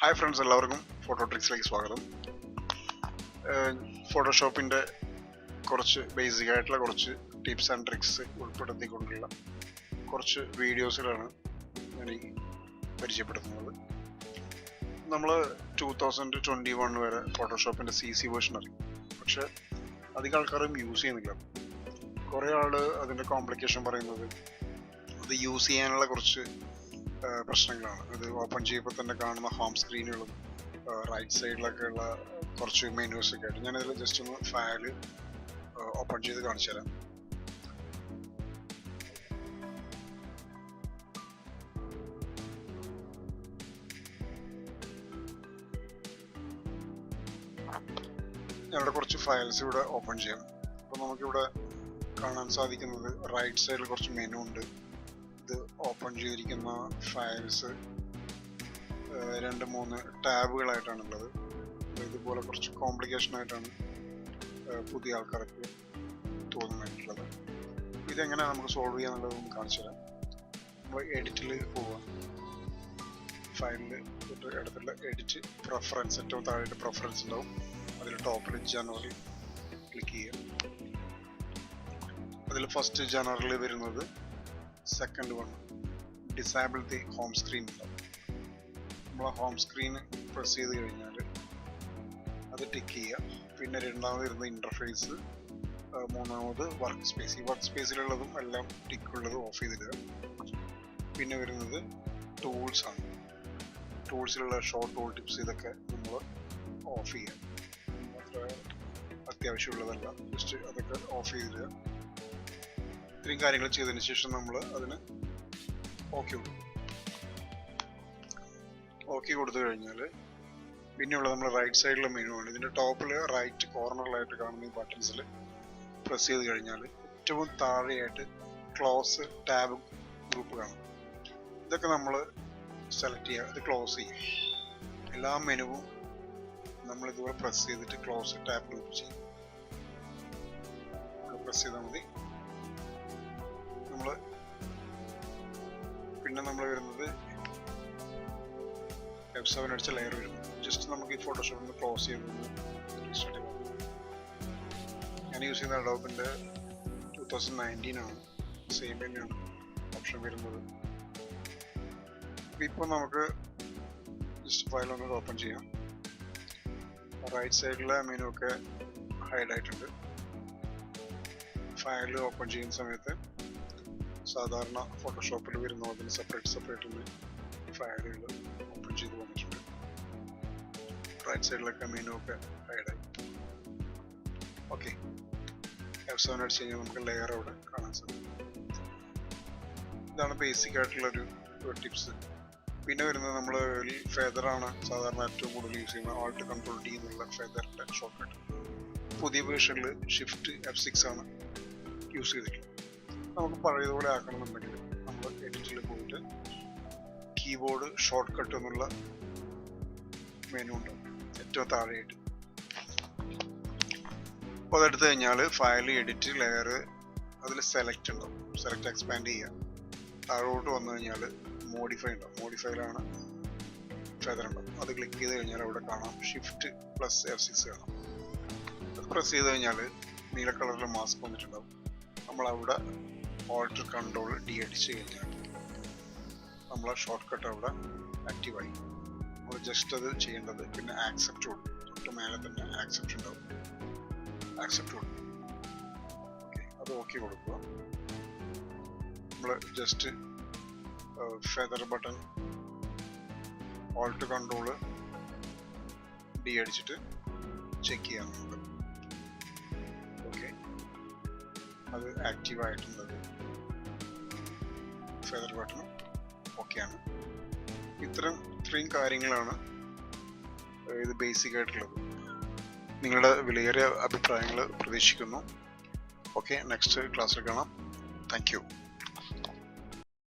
Hi friends, എല്ലാവർക്കും photo ട്രിക്സിലേക്ക് സ്വാഗതം. ഫോട്ടോഷോപ്പിൻ്റെ കുറച്ച് ബേസിക് ആയിട്ടുള്ള കുറച്ച് ടിപ്സ് ആൻഡ് ട്രിക്സ് ഉൾപ്പെടുത്തിക്കൊണ്ടുള്ള കുറച്ച് വീഡിയോസിലാണ് ഞാൻ ഈ പരിചയപ്പെടുത്തുന്നത്. നമ്മൾ 2021 വരെ ഫോട്ടോഷോപ്പിൻ്റെ CC വേർഷൻ അറിയും, പക്ഷെ അധികം ആൾക്കാരും യൂസ് ചെയ്യുന്നില്ല. കുറേ ആൾ അതിൻ്റെ കോംപ്ലിക്കേഷൻ പറയുന്നത് അത് യൂസ് ചെയ്യാനുള്ള കുറച്ച് പ്രശ്നങ്ങളാണ്. അത് ഓപ്പൺ ചെയ്യുമ്പോൾ തന്നെ കാണുന്ന ഹോം സ്ക്രീനുകളും റൈറ്റ് സൈഡിലൊക്കെ ഉള്ള കുറച്ച് മെനൂസൊക്കെ ആയിട്ട് ഞാനതിൽ ജസ്റ്റ് ഒന്ന് ഫയൽ ഓപ്പൺ ചെയ്ത് കാണിച്ചു തരാം. ഞങ്ങളുടെ കുറച്ച് ഫയൽസ് ഇവിടെ ഓപ്പൺ ചെയ്യാം. അപ്പോൾ നമുക്കിവിടെ കാണാൻ സാധിക്കുന്നത് റൈറ്റ് സൈഡിൽ കുറച്ച് മെനു ഉണ്ട്. ഇത് ഓപ്പൺ ചെയ്തിരിക്കുന്ന ഫയൽസ് 2-3 ടാബുകളായിട്ടാണുള്ളത്. ഇതുപോലെ കുറച്ച് കോംപ്ലിക്കേഷൻ ആയിട്ടാണ് പുതിയ ആൾക്കാർക്ക് തോന്നുന്നുള്ളത്. ഇതെങ്ങനെയാണ് നമുക്ക് സോൾവ് ചെയ്യാന്നുള്ളതൊന്ന് കാണിച്ചു തരാം. നമ്മൾ എഡിറ്റിൽ പോവുക, ഫയലിൽ എടുത്തുള്ള എഡിറ്റ് പ്രിഫറൻസ്, ഏറ്റവും താഴെ പ്രിഫറൻസ് ഉണ്ടാവും. അതിൽ ടോപ്പിൽ ജനറൽ ക്ലിക്ക് ചെയ്യുക. അതിൽ ഫസ്റ്റ് ജനറൽ വരുന്നത് second one disable the home screen ഉണ്ടാവും. നമ്മൾ ഹോം സ്ക്രീൻ പ്രസ് ചെയ്ത് കഴിഞ്ഞാൽ അത് ടിക്ക് ചെയ്യുക. പിന്നെ രണ്ടാമത് വരുന്ന ഇൻ്റർഫേസ്, മൂന്നാമത് വർക്ക് സ്പേസ്. ഈ വർക്ക് സ്പേസിലുള്ളതും എല്ലാം ടിക്കുള്ളതും ഓഫ് ചെയ്തിടുക. പിന്നെ വരുന്നത് ടൂൾസ് ആണ്. ടൂൾസിലുള്ള ഷോർട്ട് ടൂൾ ടിപ്സ് ഇതൊക്കെ നമ്മൾ ഓഫ് ചെയ്യുക. അത്ര അത്യാവശ്യമുള്ളതല്ല, ജസ്റ്റ് അതൊക്കെ ഓഫ് ചെയ്തിടുക. ഇത്രയും കാര്യങ്ങൾ ചെയ്തതിന് ശേഷം നമ്മൾ അതിന് ഓക്കെ കൊടുത്തു കഴിഞ്ഞാൽ പിന്നെയുള്ളത് നമ്മൾ റൈറ്റ് സൈഡിലെ മെനു ആണ്. ഇതിൻ്റെ ടോപ്പിൽ റൈറ്റ് കോർണറിലായിട്ട് കാണുന്ന ഈ ബട്ടൺസിൽ പ്രസ് ചെയ്ത് കഴിഞ്ഞാൽ ഏറ്റവും താഴെയായിട്ട് ക്ലോസ് ടാബ് ഗ്രൂപ്പ് കാണും. ഇതൊക്കെ നമ്മൾ സെലക്ട് ചെയ്യുക, ഇത് ക്ലോസ് ചെയ്യും. എല്ലാ മെനുവും നമ്മൾ ഇതുപോലെ പ്രസ് ചെയ്തിട്ട് ക്ലോസ് ടാബ് ഗ്രൂപ്പ് ചെയ്യും. പ്രസ് ചെയ്താൽ മതി. പിന്നെ നമ്മൾ വരുന്നത് F7 അടിച്ച ലെയർ വരും. ജസ്റ്റ് നമുക്ക് ഈ ഫോട്ടോഷോപ്പിൽ നിന്ന് ക്ലോസ് ചെയ്തൊന്ന് റീസ്റ്റാർട്ട് ചെയ്യാം. ഞാൻ യൂസ് ചെയ്യുന്ന അഡോബിൻ്റെ 2019 ആണ്. സെയിം തന്നെയാണ് ഓപ്ഷൻ വരുന്നത്. ഇപ്പോൾ നമുക്ക് ജസ്റ്റ് ഫയൽ ഒന്ന് ഓപ്പൺ ചെയ്യാം. റൈറ്റ് സൈഡിലെ മെനു ഒക്കെ ഹൈഡ് ആയിട്ടുണ്ട്. ഫയൽ ഓപ്പൺ ചെയ്യുന്ന സമയത്ത് സാധാരണ ഫോട്ടോഷോപ്പിൽ വരുന്ന അതിന് സെപ്പറേറ്റ് ഫയലുകൾ ഓപ്പൺ ചെയ്ത് വന്നിട്ടുണ്ട്. റൈറ്റ് സൈഡിലൊക്കെ മെനു ഒക്കെ ഹൈഡായി. ഓക്കെ, F7 അടിച്ച് കഴിഞ്ഞാൽ നമുക്ക് ലെയർ അവിടെ കാണാൻ സാധിക്കും. ഇതാണ് ബേസിക് ആയിട്ടുള്ളൊരു ടിപ്സ്. പിന്നെ വരുന്നത് നമ്മൾ ഫെദറാണ് സാധാരണ ഏറ്റവും കൂടുതൽ യൂസ് ചെയ്യുന്നത്. Alt Control D എന്നുള്ള ഫെദറിൻ്റെ ഷോർട്ട് കട്ട്. പുതിയ വേർഷനിൽ Shift F6 ആണ് യൂസ് ചെയ്തിട്ടുള്ളത്. നമുക്ക് പഴയതുപോലെ ആക്കണമെന്നുണ്ടെങ്കിൽ നമ്മൾ എഡിറ്റിൽ പോയിട്ട് കീബോർഡ് ഷോർട്ട് കട്ട് എന്നുള്ള മെനു ഉണ്ടാവും ഏറ്റവും താഴെയായിട്ട്. അപ്പോൾ അതെടുത്ത് കഴിഞ്ഞാൽ ഫയൽ, എഡിറ്റ്, ലെയർ, അതിൽ സെലക്ട് ഉണ്ടാവും. സെലക്ട് എക്സ്പാൻഡ് ചെയ്യുക. താഴോട്ട് വന്നു കഴിഞ്ഞാൽ മോഡിഫൈ ഉണ്ടാവും. മോഡിഫൈയിലാണ് ഫെദർ ഉണ്ടാവും. അത് ക്ലിക്ക് ചെയ്ത് കഴിഞ്ഞാൽ അവിടെ കാണാം Shift + F6 കാണാം. അത് പ്രസ് ചെയ്ത് കഴിഞ്ഞാൽ നീല കളറിൽ മാസ്ക് വന്നിട്ടുണ്ടാവും. നമ്മളവിടെ Alt Control D അടിച്ച് കഴിഞ്ഞാൽ നമ്മളെ ഷോർട്ട് കട്ട് അവിടെ ആക്റ്റീവായി. നമ്മൾ ജസ്റ്റ് അത് ചെയ്യേണ്ടത് പിന്നെ ആക്സെപ്റ്റ് കൊടുക്കും. തൊട്ട് മേലെ തന്നെ ആക്സെപ്റ്റ് ഉണ്ടാവും. ആക്സെപ്റ്റ് കൊടുക്കും. ഓക്കെ, അത് ഓക്കെ കൊടുക്കുക. നമ്മൾ just feather button Alt Control D അടിച്ചിട്ട് ചെക്ക് ചെയ്യാം നമുക്ക്. ഓക്കെ, അത് ആക്റ്റീവ് ആയിട്ടുള്ളത് ഫെദർ ബട്ടൺ ഓക്കെയാണ്. ഇത്രയും കാര്യങ്ങളാണ് ഇത് ബേസിക് ആയിട്ടുള്ളത്. നിങ്ങളുടെ വിലയേറിയ അഭിപ്രായങ്ങൾ പ്രതീക്ഷിക്കുന്നു. ഓക്കെ, നെക്സ്റ്റ് ക്ലാസ്സിൽ കാണാം. Thank you.